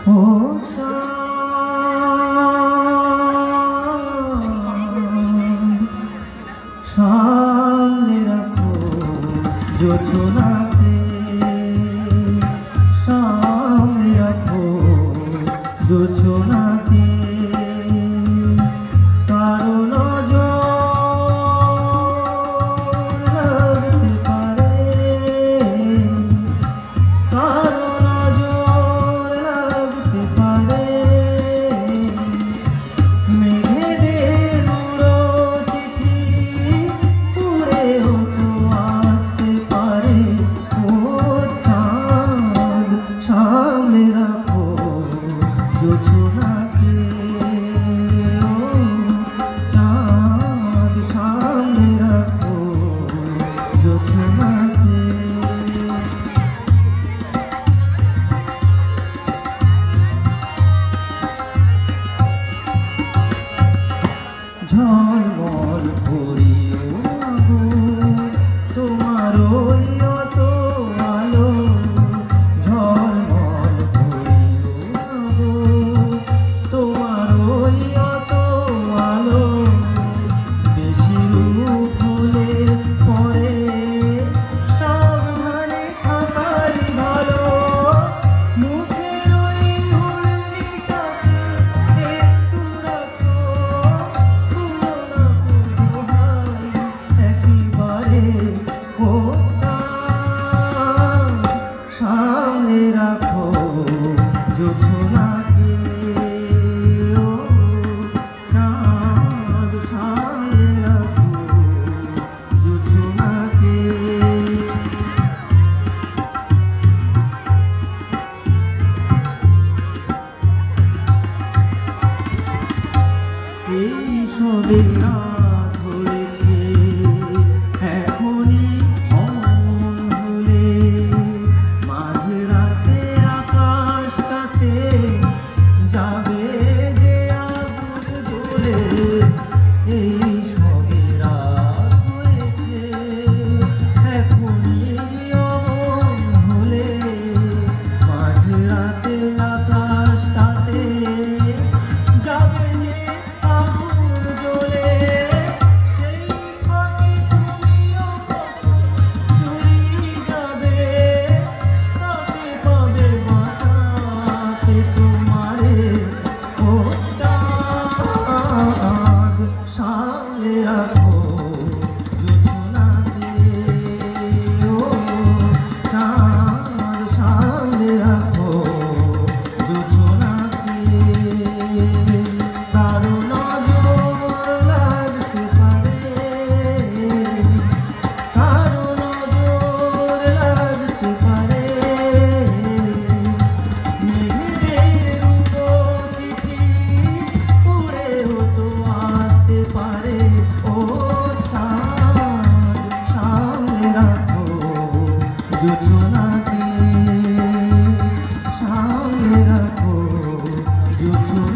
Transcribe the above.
ও চাঁদ সামনে রাখো যোছনাতে, সামনে রাখো যোছনাতে। কারো নজর লাগতে পারে, কারো নজর লাগতে পারে। মেঘেদের উড়ো চিঠি উড়েও তো আসতে পারে। ও চাঁদ সামনে রাখো যোছনাকে, ও চাঁদ সামনে রাখো যোছনাকে। ঝলমল করিও গো তোমার ওই অত আলো, ঝলমল করিও গো তোমার ওই অত আলো। বেশি রূপ হলে পরে সাবধানে থাকাই ভালো। মুখের ওই হুড়নিটাকে একটু রাখো, ও চাঁদ সামনে রাখো যোছনাকে, ও চাঁদ সামনে রাখো যোছনাকে। এই সবে রাত হয়েছে, এখনই অমন হলে মাঝরাতে আকাশটাতে যাবে যে আগুন জ্বলে। এই সবে রাত হয়েছে, এখনই অমন হলে মাঝরাতে আকাশটাতে যাবে যে আগুন জ্বলে। সেই ফাঁকে তুমিও চুরি যাবে, তাকে পাবে বাঁচাতে তোমারে। ও চাঁদ সামনে রাখো যোছনাকে, ও চাঁদ সামনে রাখো যোছনাকে। কারো নজর লাগতে পারে, কারো নজর লাগতে পারে। মেঘেদের উড়ো চিঠি উড়েও তো আসতে পারে। ও চাঁদ সামনে রাখো যোছনাকে, সামনে রাখো যোছনা।